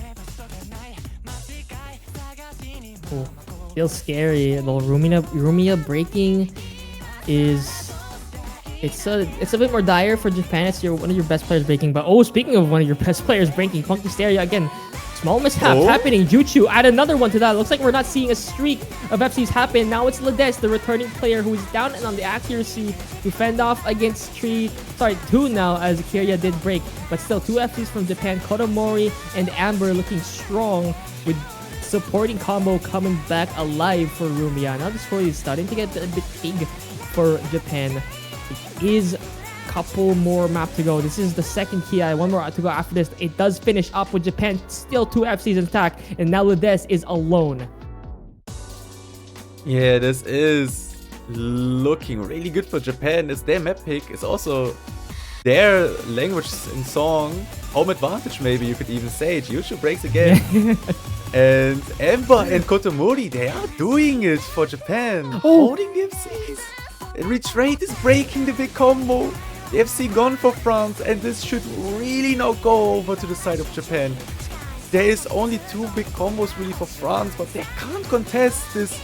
Ooh, feels scary. Though Urumia breaking is it's a bit more dire for Japan. It's one of your best players breaking. But oh, speaking of one of your best players breaking, Punkysteria again. Small mishap happening. Jutsu add another one to that. Looks like we're not seeing a streak of FCs happen. Now it's Innovaderz, the returning player, who is down and on the accuracy to fend off against 2 now, as Kiria did break. But still, 2 FCs from Japan. Kotomori and Amber looking strong with supporting combo coming back alive for Urumia. Now the score is starting to get a bit big for Japan. It is couple more map to go. This is the second KI. One more to go after this. It does finish up with Japan still 2 FCs intact, and now Innovaderz is alone. Yeah, this is looking really good for Japan. It's their map pick. It's also their language in song. Home advantage, maybe you could even say it. Jutsu breaks again. And Ember and Kotomori, they are doing it for Japan. Holding the FCs. Retreat is breaking the big combo. The FC gone for France, and this should really now go over to the side of Japan. There is only 2 big combos really for France, but they can't contest this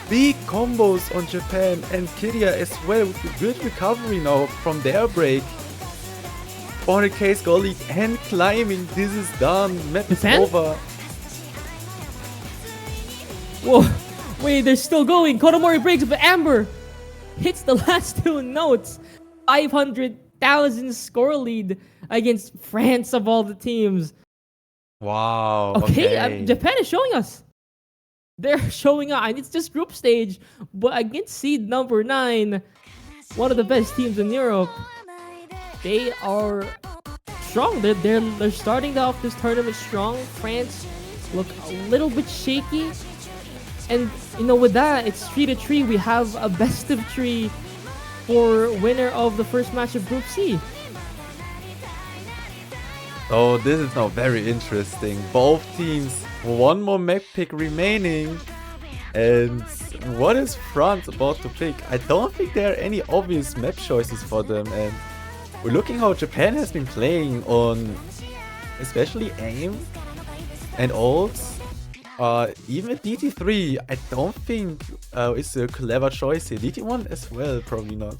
big combos on Japan, and Kiria as well with a good recovery now from their break. 400k score lead and climbing. This is done. Map is over. Whoa, wait, they're still going. Kotomori breaks, but Amber hits the last 2 notes. 500,000 score lead against France of all the teams. Wow. Okay. Japan is showing us. They're showing us. It's just group stage, but against seed number 9, one of the best teams in Europe, they are strong. They're starting off this tournament strong. France look a little bit shaky, and with that, it's 3-3. We have a best of 3 for winner of the first match of Group C. So this is now very interesting. Both teams, one more map pick remaining. And what is France about to pick? I don't think there are any obvious map choices for them. And looking how Japan has been playing on especially aim and ults, even DT3, I don't think is a clever choice here. DT1 as well, probably not.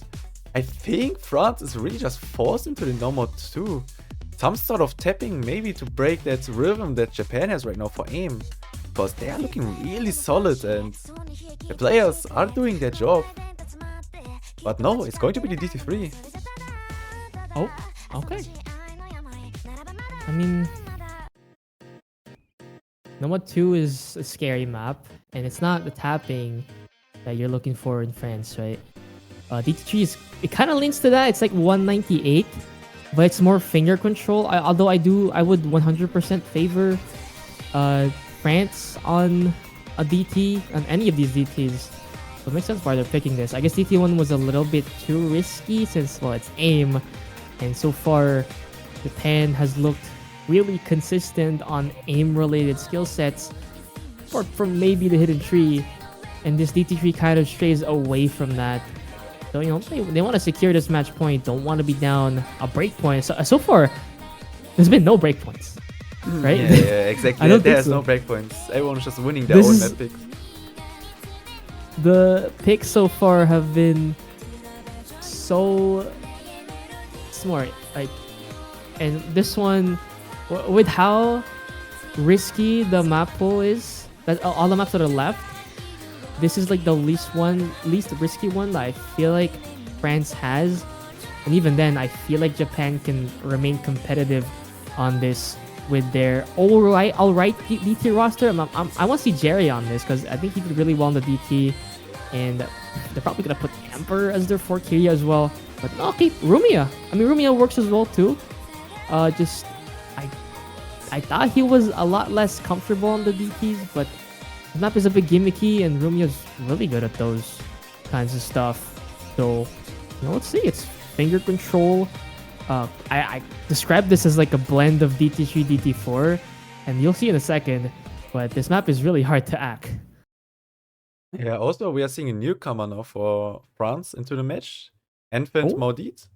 I think France is really just forced into the normal 2. Some sort of tapping maybe to break that rhythm that Japan has right now for aim. Because they are looking really solid and the players are doing their job. But no, it's going to be the DT3. Oh, okay. I mean, Noma 2 is a scary map, and it's not the tapping that you're looking for in France, right? DT3 is, it kind of links to that. It's like 198, but it's more finger control. Although I would 100% favor France on a DT, on any of these DTs. So it makes sense why they're picking this. I guess DT1 was a little bit too risky since, well, it's aim, and so far Japan has looked really consistent on aim-related skill sets, apart from maybe the hidden tree, and this DT3 kind of strays away from that. So, you know, they want to secure this match point, don't want to be down a break point. So far, there's been no break points, right? Yeah, exactly. I don't think There's so. no break points. Everyone's just winning their own map picks. The picks so far have been so smart, like, and this one, with how risky the map pool is, that all the maps that are left, this is like the least risky one that I feel like France has. And even then, I feel like Japan can remain competitive on this with their alright DT roster. I want to see Jerry on this because I think he did really well in the DT, and they're probably gonna put Emperor as their 4 Kyria as well. But no, okay, Rumia. I mean, Rumia works as well too. I thought he was a lot less comfortable on the DTs, but the map is a bit gimmicky, and Rumia's really good at those kinds of stuff. So, you know, let's see. It's finger control. I describe this as like a blend of DT3, DT4, and you'll see in a second. But this map is really hard to hack. Yeah, also we are seeing a newcomer now for France into the match. Infant Maudit.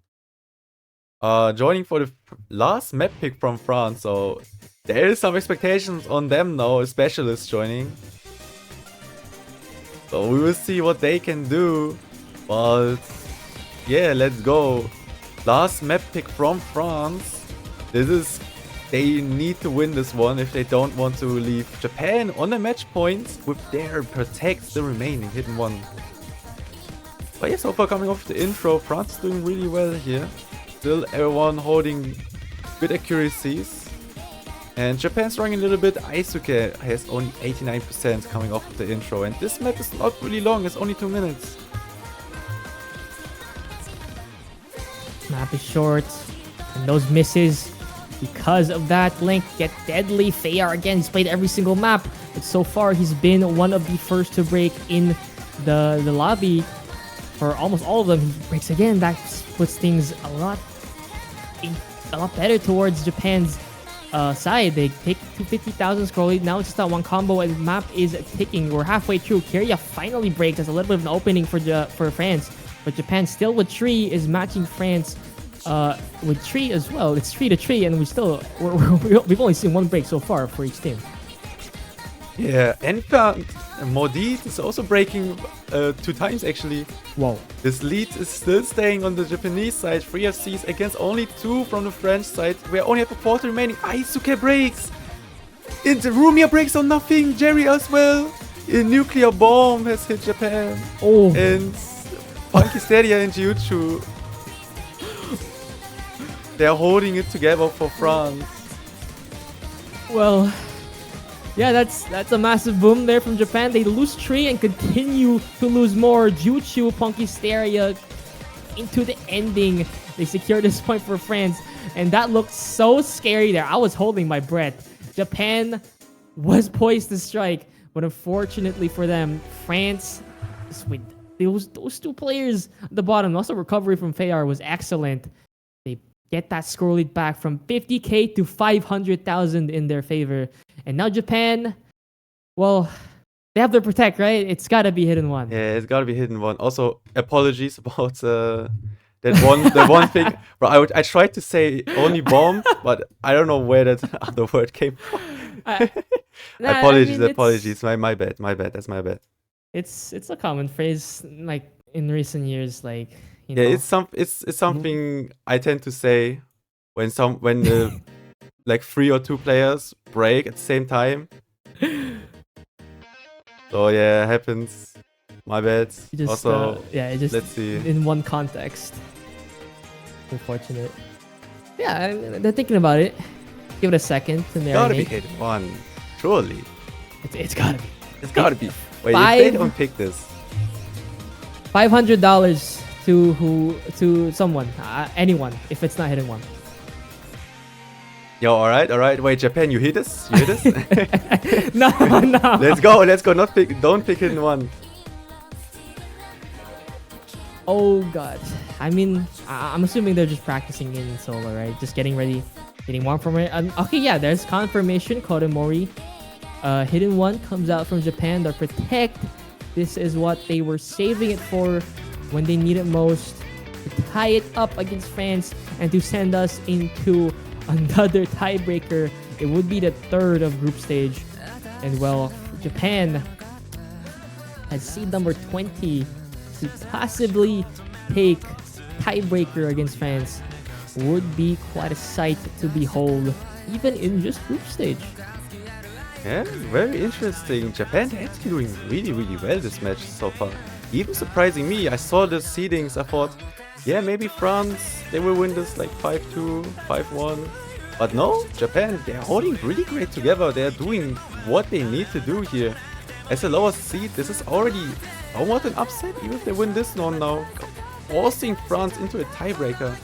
Joining for the last map pick from France, so there is some expectations on them now, a specialist joining. So we will see what they can do, but yeah, let's go. Last map pick from France. They need to win this one if they don't want to leave Japan on a match point with their protect the remaining hidden one. But yeah, so far coming off the intro, France is doing really well here. Still everyone holding good accuracies. And Japan struggling a little bit. Aisuke has only 89% coming off of the intro. And this map is not really long, it's only 2 minutes. Map is short. And those misses, because of that, Link get deadly. Fayar again, he's played every single map. But so far, he's been one of the first to break in the lobby. For almost all of them, he breaks again. That puts things a lot better towards Japan's side. They take 250,000 scroll lead. Now it's just that one combo, and the map is ticking. We're halfway through. Kyria finally breaks. There's a little bit of an opening for France, but Japan still with Tree is matching France with Tree as well. It's 3-3, and we've only seen one break so far for each team. Yeah, and Maudit is also breaking 2 times actually. Wow. This lead is still staying on the Japanese side. 3 FCs against only 2 from the French side. We only have a 4th remaining. Aisuke breaks. And Rumia breaks on nothing. Jerry as well. A nuclear bomb has hit Japan. Oh. And Funky Stadia and Jiuchu. They're holding it together for France. Well, yeah, that's a massive boom there from Japan. They lose 3 and continue to lose more. Juchu, Punky Staria into the ending. They secure this point for France, and that looked so scary there. I was holding my breath. Japan was poised to strike, but unfortunately for them, France, with those 2 players at the bottom, also recovery from Fayar was excellent. They get that score lead back from 50k to 500,000 in their favor. And now Japan, well, they have their protect, right? It's gotta be hidden one. Yeah, it's gotta be hidden one. Also, apologies about the that one thing. Bro, I tried to say only bomb, but I don't know where that other word came from. Apologies. My bad. That's my bad. It's a common phrase, like in recent years, like you Yeah, know. it's something I tend to say when like 3 or 2 players break at the same time. So yeah, it happens. My bad. Also, it just let's see. in one context. Unfortunate. Yeah, they're thinking about it. Give it a second to marinate. Gotta be hit one, surely. It's gotta be. It's gotta be. Wait, if they don't pick this, $500 to someone, anyone, if it's not hitting one. Yo, all right. Wait, Japan, you hit us? No. Let's go. Don't pick hidden one. Oh god. I mean, I'm assuming they're just practicing in solo, right? Just getting ready, getting warm from it. Okay, yeah, there's confirmation. Kodomori. Hidden one comes out from Japan. Their protect. This is what they were saving it for when they need it most. To tie it up against France and to send us into another tiebreaker. It would be the third of group stage. And well, Japan has seed number 20 to possibly take tiebreaker against France. Would be quite a sight to behold, even in just group stage. Yeah, very interesting. Japan actually doing really well this match so far. Even surprising me. I saw the seedings. I thought, yeah, maybe France, they will win this like 5-2, 5-1. But no, Japan, they're holding really great together. They're doing what they need to do here. As a lower seed, this is already somewhat an upset, even if they win this one now. Forcing France into a tiebreaker.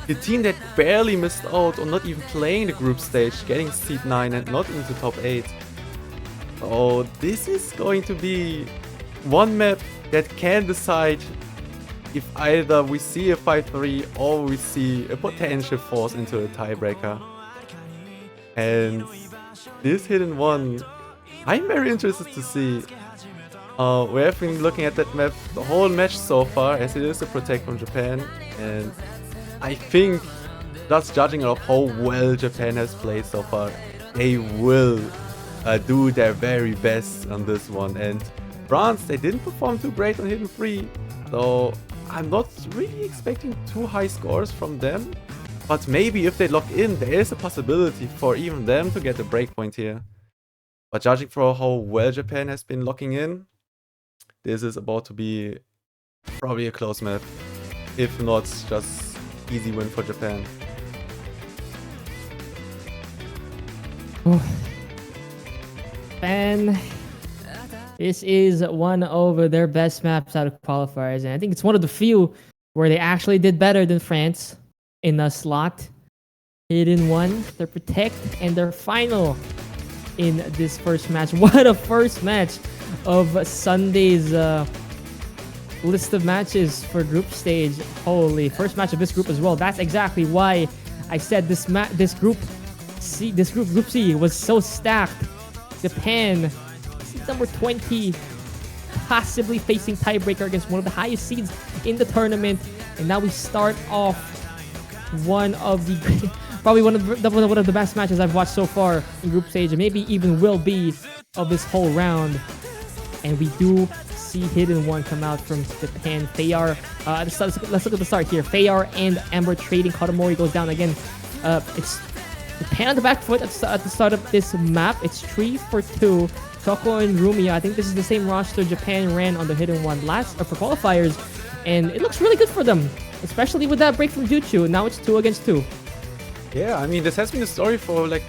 The team that barely missed out on not even playing the group stage, getting seed 9 and not into top 8. Oh, this is going to be one map that can decide if either we see a 5-3 or we see a potential force into a tiebreaker. And this hidden one, I'm very interested to see. We have been looking at that map the whole match so far, as it is a protect from Japan, and I think, just judging of how well Japan has played so far, they will do their very best on this one. And France, they didn't perform too great on Hidden 3, so I'm not really expecting too high scores from them. But maybe if they lock in, there is a possibility for even them to get a breakpoint here. But judging for how well Japan has been locking in, this is about to be probably a close map. If not, just easy win for Japan. And this is one of their best maps out of qualifiers, and I think it's one of the few where they actually did better than France in a slot. Hidden one, their protect, and their final in this first match. What a first match of Sunday's list of matches for group stage. Holy, first match of this group as well. That's exactly why I said this group C was so stacked. Japan, seed number 20, possibly facing tiebreaker against one of the highest seeds in the tournament. And now we start off probably one of the best matches I've watched so far in group stage, and maybe even will be of this whole round. And we do see hidden one come out from Japan. Fayar, let's look at the start here. Fayar and Amber trading. Kodomori goes down again. It's Japan on the back foot at the start of this map. It's 3-2. Toko and Rumia. I think this is the same roster Japan ran on the hidden one for qualifiers, and it looks really good for them, especially with that break from Juchu. Now it's 2 against 2. Yeah, I mean, this has been a story for like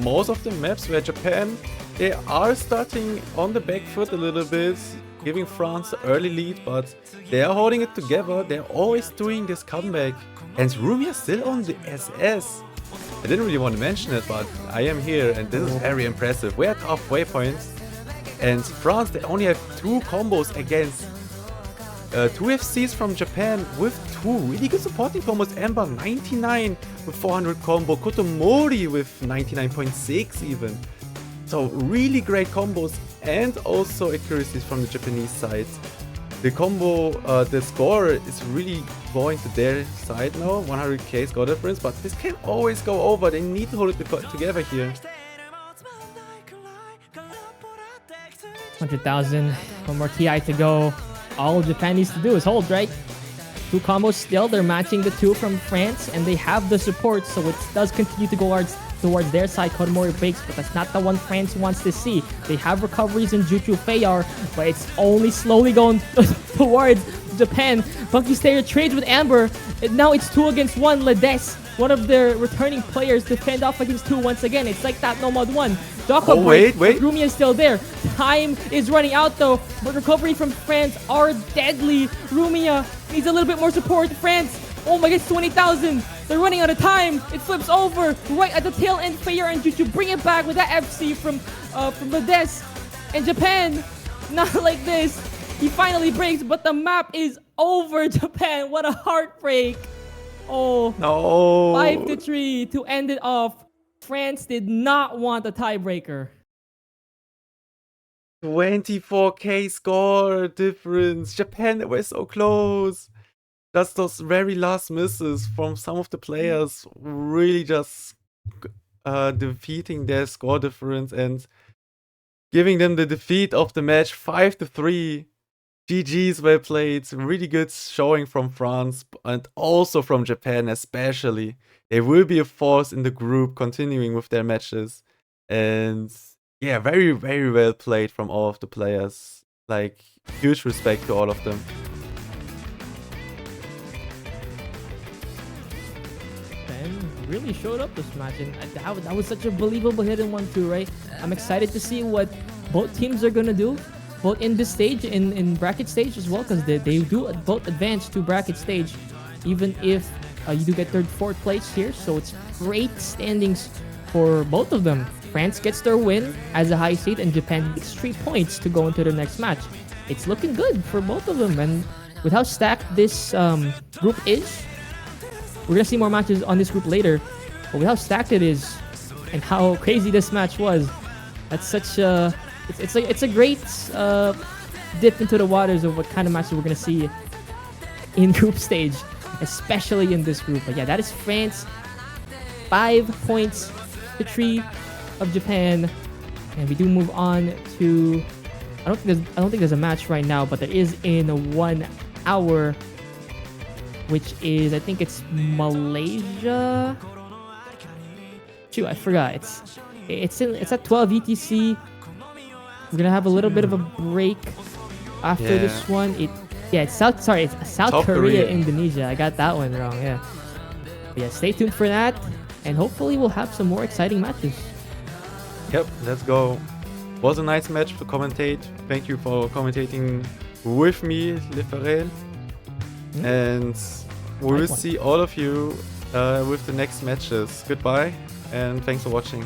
most of the maps where Japan, they are starting on the back foot a little bit, giving France the early lead, but they are holding it together. They're always doing this comeback, and Rumia still on the SS. I didn't really want to mention it, but I am here, and this is very impressive. We're at halfway points, and France, they only have 2 combos against 2 FCs from Japan with 2 really good supporting combos. Ember 99 with 400 combo, Kotomori with 99.6 even. So really great combos, and also accuracies from the Japanese side. the combo, the score is really going to their side now. 100k score difference, but this can always go over. They need to hold it together here. 100,000. One more TI to go. All Japan needs to do is hold, right? 2 combos still. They're matching the 2 from France, and they have the support, so it does continue to go towards their side. Kodomori breaks, but that's not the one France wants to see. They have recoveries in Juju Fayar, but it's only slowly going towards Japan. Funky Slayer trades with Amber, and now it's 2 against 1. Ledes, one of their returning players, defend off against 2 once again. It's like that no mod 1. Doko wait. Rumia is still there. Time is running out though, but recovery from France are deadly. Rumia needs a little bit more support. France, oh my god, it's 20,000. They're running out of time. It flips over right at the tail end. Fayer and Juju bring it back with that FC from Ledes. And Japan, not like this. He finally breaks, but the map is over. Japan, what a heartbreak. Oh, no. 5-3 to end it off. France did not want a tiebreaker. 24k score difference. Japan, they were so close. Just those very last misses from some of the players really just defeating their score difference and giving them the defeat of the match. 5-3. GG's well played. Really good showing from France and also from Japan especially. They will be a force in the group continuing with their matches. And yeah, very, very well played from all of the players. Like, huge respect to all of them. Really showed up this match, and that was such a believable hidden one too, right? I'm excited to see what both teams are gonna do, both in this stage, in bracket stage as well, because they do both advance to bracket stage, even if you do get 3rd, 4th place here. So it's great standings for both of them. France gets their win as a high seed, and Japan gets 3 points to go into the next match. It's looking good for both of them, and with how stacked this group is, we're gonna see more matches on this group later, but with how stacked it is and how crazy this match was, that's such a it's a great dip into the waters of what kind of matches we're gonna see in group stage, especially in this group. But yeah, that is France, 5 points to 3 of Japan, and we do move on to I don't think there's a match right now, but there is in 1 hour. Which is, I think it's Malaysia. Shoot, I forgot. It's at 12 ETC. We're gonna have a little bit of a break after this one. It's South Korea, Indonesia. I got that one wrong. Yeah. But yeah, stay tuned for that, and hopefully we'll have some more exciting matches. Yep, let's go. Was a nice match to commentate. Thank you for commentating with me, Liferel. And we will see all of you with the next matches. Goodbye, and thanks for watching.